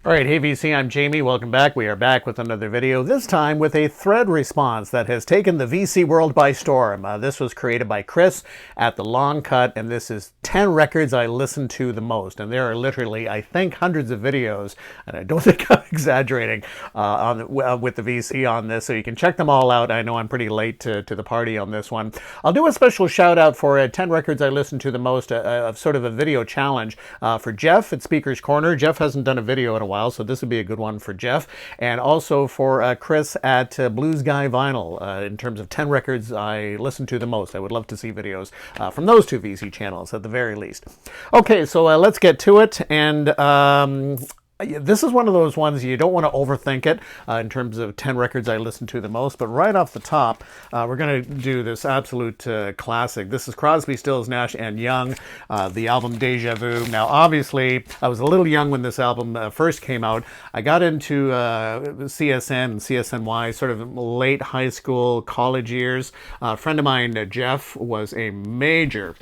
All right, hey VC, I'm Jamie. Welcome back. We are back with another video, this time with a thread response that has taken the VC world by storm. This was created by Chris at The Long Cut, and this is 10 records I listen to the most. And there are literally, I think, hundreds of videos, and I don't think I'm exaggerating, with the VC on this, so you can check them all out. I know I'm pretty late to the party on this one. I'll do a special shout out for 10 records I listen to the most, of sort of a video challenge for Jeff at Speaker's Corner. Jeff hasn't done a video in a while, so this would be a good one for Jeff, and also for Chris at Blues Guy Vinyl, in terms of 10 records I listen to the most. I would love to see videos from those two VC channels at the very least. Okay, so let's get to it, and this is one of those ones you don't want to overthink it in terms of 10 records I listen to the most, but right off the top, we're going to do this absolute classic. This is Crosby, Stills, Nash and Young, the album Deja Vu. Now, obviously, I was a little young when this album first came out. I got into CSN and CSNY sort of late high school, college years. A friend of mine, Jeff, was a major,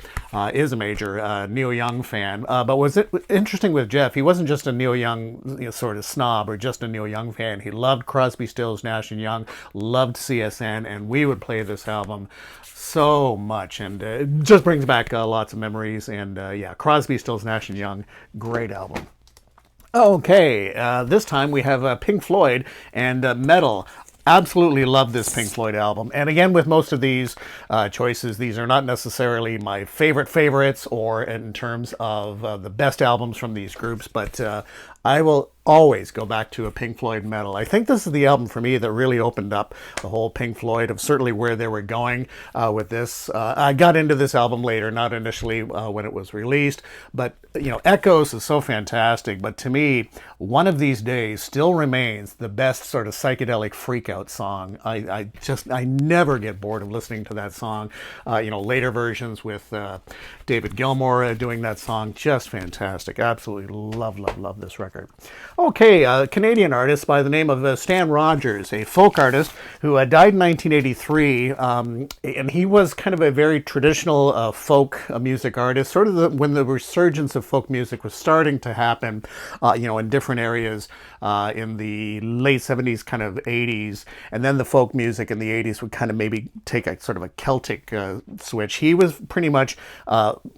is a major Neil Young fan. But what's interesting with Jeff, he wasn't just a Neil Young sort of snob or just a Neil Young fan. He loved Crosby, Stills, Nash and Young, loved CSN, and we would play this album so much, and it just brings back lots of memories. And yeah, Crosby, Stills, Nash and Young, great album. Okay, this time we have Pink Floyd and Meddle. Absolutely love this Pink Floyd album. And again, with most of these choices, these are not necessarily my favorites or in terms of the best albums from these groups, but I will always go back to a Pink Floyd Meddle. I think this is the album for me that really opened up the whole Pink Floyd of certainly where they were going with this. I got into this album later, not initially when it was released, but you know, Echoes is so fantastic, but to me, One of These Days still remains the best sort of psychedelic freakout song. I never get bored of listening to that song. You know, later versions with David Gilmour doing that song, just fantastic. Absolutely love this record. Okay, a Canadian artist by the name of Stan Rogers, a folk artist who died in 1983, and he was kind of a very traditional folk music artist, sort of when the resurgence of folk music was starting to happen, you know, in different areas in the late 70s, kind of 80s, and then the folk music in the 80s would kind of maybe take a sort of a Celtic switch. He was pretty much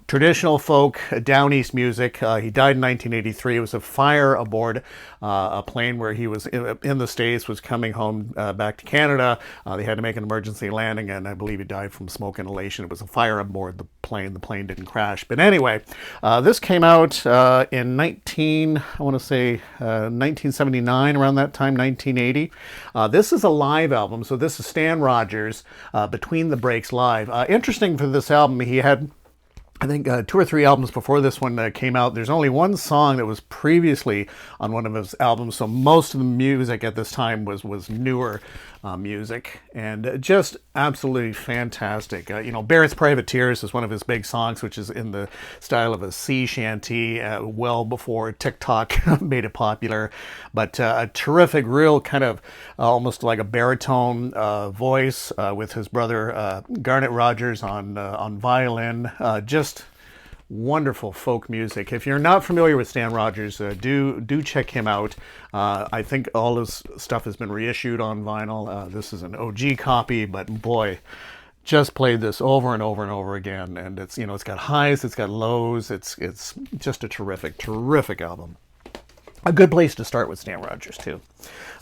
traditional folk, down east music. He died in 1983. It was a fire aboard a plane where he was in the States, was coming home back to Canada. They had to make an emergency landing, and I believe he died from smoke inhalation. It was a fire aboard the plane. The plane didn't crash. But anyway, this came out in 1979, around that time, 1980. This is a live album, so this is Stan Rogers, Between the Breaks Live. Interesting for this album, he had, I think, 2 or 3 albums before this one came out. There's only one song that was previously on one of his albums, so most of the music at this time was newer music, and just absolutely fantastic. You know, Barrett's Privateers is one of his big songs, which is in the style of a sea shanty, well before TikTok made it popular, but a terrific, real kind of almost like a baritone voice with his brother Garnet Rogers on violin. Just wonderful folk music. If you're not familiar with Stan Rogers, do check him out. I think all his stuff has been reissued on vinyl. This is an OG copy, but boy, just played this over and over and over again. And it's, you know, it's got highs, it's got lows. It's just a terrific album. A good place to start with Stan Rogers too.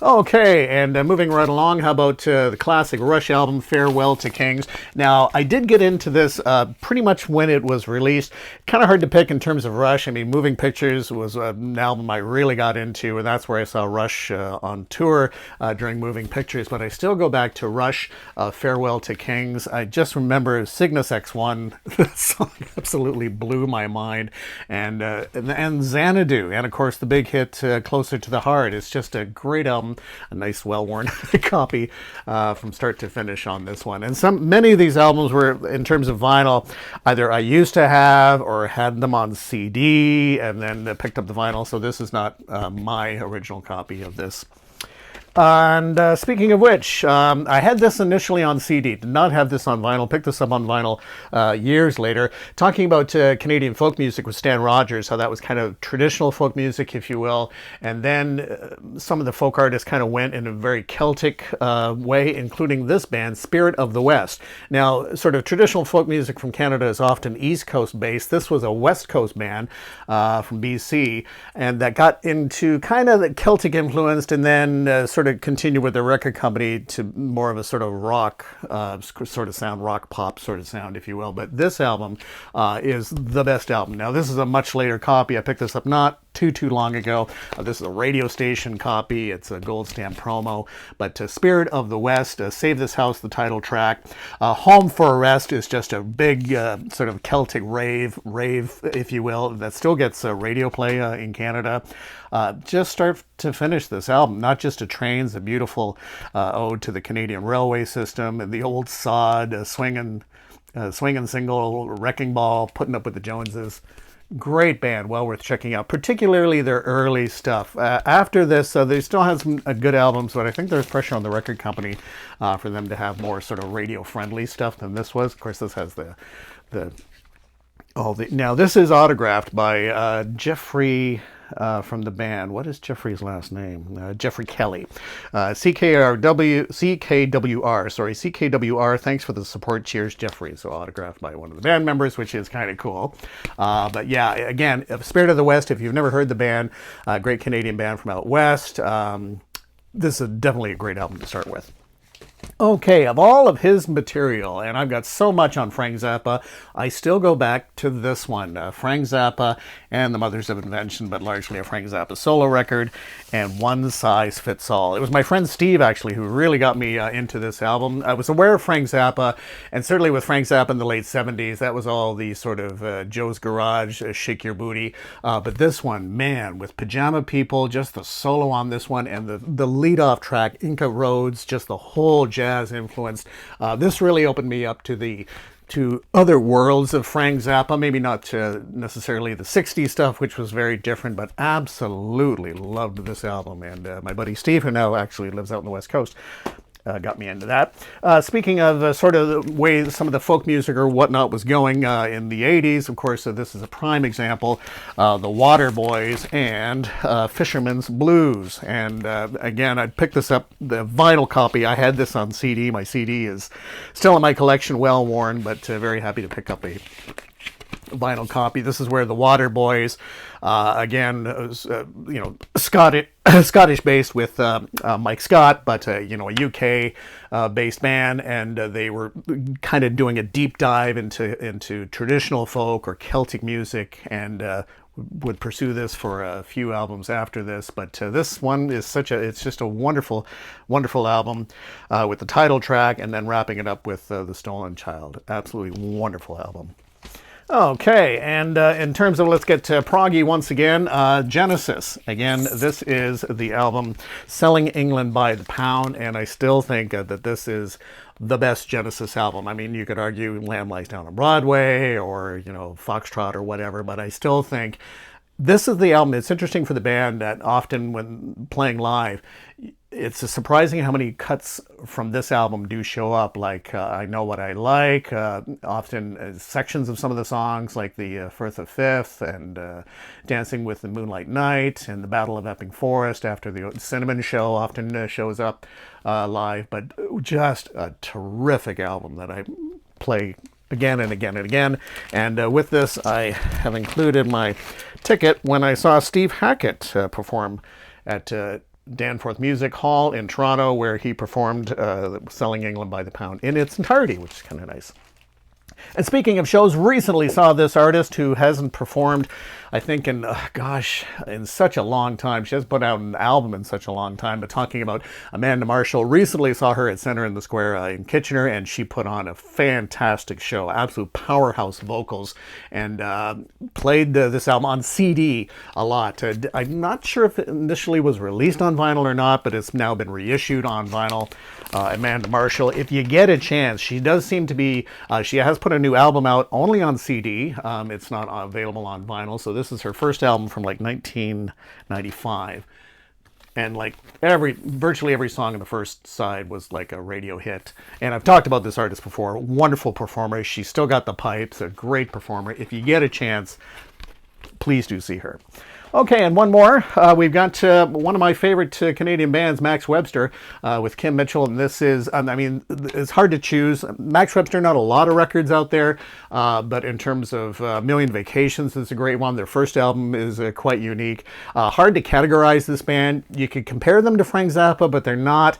Okay, and moving right along, how about the classic Rush album, Farewell to Kings? Now, I did get into this pretty much when it was released. Kind of hard to pick in terms of Rush. I mean, Moving Pictures was an album I really got into, and that's where I saw Rush on tour during Moving Pictures. But I still go back to Rush, Farewell to Kings. I just remember Cygnus X1. That song absolutely blew my mind. And Xanadu, and of course the big hit, Closer to the Heart. It's just a great album, a nice well-worn copy from start to finish on this one. And many of these albums were, in terms of vinyl, either I used to have or had them on CD and then picked up the vinyl, so this is not my original copy of this. And speaking of which, I had this initially on CD, did not have this on vinyl, picked this up on vinyl years later, talking about Canadian folk music with Stan Rogers, how that was kind of traditional folk music, if you will, and then some of the folk artists kind of went in a very Celtic way, including this band, Spirit of the West. Now, sort of traditional folk music from Canada is often East Coast based. This was a West Coast band from BC, and that got into kind of the Celtic influenced, and then sort of continue with the record company to more of a sort of rock sort of sound, rock pop sort of sound, if you will. But this album is the best album. Now, this is a much later copy. I picked this up not too long ago. This is a radio station copy. It's a gold stamp promo. But Spirit of the West, Save This House, the title track. Home for a Rest is just a big sort of Celtic rave, if you will, that still gets radio play in Canada. Just start to finish, this album, not just a trains, a beautiful ode to the Canadian railway system and the old sod, swinging single, wrecking ball, putting up with the Joneses. Great band, well worth checking out, particularly their early stuff. After this, they still have some good albums, but I think there's pressure on the record company for them to have more sort of radio-friendly stuff than this was. Of course, this has now this is autographed by Jeffrey from the band. What is Jeffrey's last name? Jeffrey Kelly. CKWR. Thanks for the support. Cheers, Jeffrey. So autographed by one of the band members, which is kind of cool. But yeah, again, Spirit of the West, if you've never heard the band, great Canadian band from out west, this is definitely a great album to start with. Okay, of all of his material, and I've got so much on Frank Zappa, I still go back to this one, Frank Zappa and the Mothers of Invention, but largely a Frank Zappa solo record, and One Size Fits All. It was my friend Steve, actually, who really got me into this album. I was aware of Frank Zappa, and certainly with Frank Zappa in the late 70s, that was all the sort of Joe's Garage, Shake Your Booty, but this one, man, with Pajama People, just the solo on this one, and the lead-off track, Inca Roads, just the whole jazz influenced. This really opened me up to other worlds of Frank Zappa, maybe not necessarily the 60s stuff, which was very different, but absolutely loved this album. And my buddy Steve, who now actually lives out on the West Coast, got me into that. Speaking of sort of the way some of the folk music or whatnot was going in the 80s, of course, this is a prime example, the Waterboys and Fisherman's Blues. And again, I picked this up, the vinyl copy. I had this on CD. My CD is still in my collection, well worn, but very happy to pick up a vinyl copy. This is where the Waterboys, again, Scottish based with Mike Scott, but a UK based band, and they were kind of doing a deep dive into traditional folk or Celtic music, and would pursue this for a few albums after this. But this one is it's just a wonderful album with the title track, and then wrapping it up with The Stolen Child. Absolutely wonderful album. Okay, and in terms of, let's get proggy once again, Genesis. Again, this is the album Selling England by the Pound, and I still think that this is the best Genesis album. I mean, you could argue Lamb Lies Down on Broadway or, Foxtrot or whatever, but I still think this is the album. It's interesting for the band that often when playing live, it's surprising how many cuts from this album do show up, like I Know What I Like, often sections of some of the songs like the Firth of Fifth and Dancing with the Moonlight Night and the Battle of Epping Forest after the Cinnamon Show often shows up live, but just a terrific album that I play again and again and again. And with this, I have included my ticket when I saw Steve Hackett perform at Danforth Music Hall in Toronto, where he performed Selling England by the Pound in its entirety, which is kind of nice. And speaking of shows, recently saw this artist who hasn't performed, I think, in such a long time. She hasn't put out an album in such a long time, but talking about Amanda Marshall, recently saw her at Center in the Square in Kitchener, and she put on a fantastic show, absolute powerhouse vocals, and played this album on CD a lot. I'm not sure if it initially was released on vinyl or not, but it's now been reissued on vinyl. Amanda Marshall, if you get a chance, she does seem to be, she has put a new album out only on CD. It's not available on vinyl, so this is her first album from like 1995. And like virtually every song on the first side was like a radio hit. And I've talked about this artist before. Wonderful performer. She's still got the pipes. A great performer. If you get a chance, please do see her. Okay, and one more. We've got one of my favorite Canadian bands, Max Webster, with Kim Mitchell. And this is, I mean, it's hard to choose. Max Webster, not a lot of records out there, but in terms of Million Vacations, it's a great one. Their first album is quite unique. Hard to categorize this band. You could compare them to Frank Zappa, but they're not.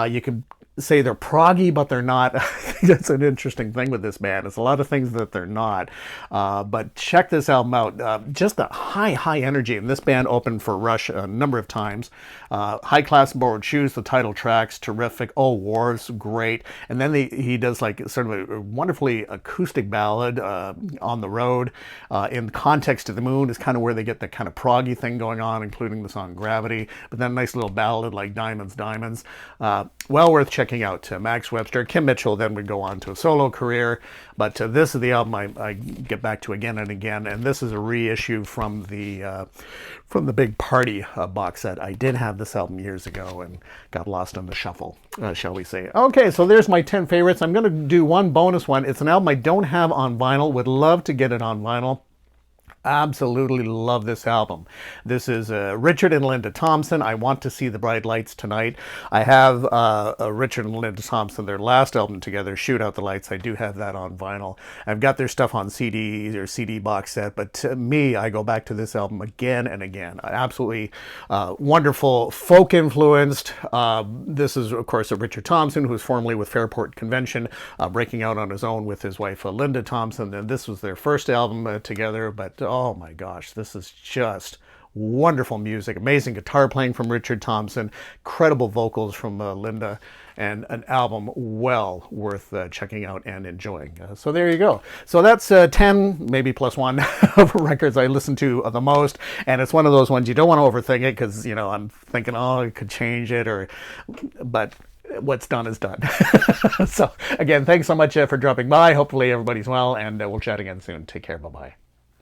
You could say they're proggy, but they're not. I think that's an interesting thing with this band. It's a lot of things that they're not. But check this album out. Just a high energy. And this band opened for Rush a number of times. High Class Borrowed Shoes, the title track's terrific. Oh, Wars, great. And then he does like sort of a wonderfully acoustic ballad, On the Road. In Context of the Moon is kind of where they get the kind of proggy thing going on, including the song Gravity. But then a nice little ballad like Diamonds, Diamonds. Well worth checking out. Max Webster. Kim Mitchell then would go on to a solo career, but this is the album I get back to again and again, and this is a reissue from the Big Party box set. I did have this album years ago and got lost in the shuffle, shall we say. Okay, so there's my 10 favorites. I'm going to do one bonus one. It's an album I don't have on vinyl. Would love to get it on vinyl. Absolutely love this album. This is Richard and Linda Thompson. I Want to See the Bright Lights Tonight. I have Richard and Linda Thompson, their last album together, Shoot Out the Lights. I do have that on vinyl. I've got their stuff on CD or CD box set, but to me, I go back to this album again and again. Absolutely wonderful, folk influenced. This is, of course, Richard Thompson, who was formerly with Fairport Convention, breaking out on his own with his wife, Linda Thompson. And this was their first album together, but oh my gosh, this is just wonderful music. Amazing guitar playing from Richard Thompson, incredible vocals from Linda, and an album well worth checking out and enjoying. So there you go. So that's 10, maybe plus one, of records I listen to the most. And it's one of those ones you don't want to overthink it because, you know, I'm thinking, oh, I could change it, but what's done is done. So again, thanks so much for dropping by. Hopefully everybody's well, and we'll chat again soon. Take care. Bye-bye.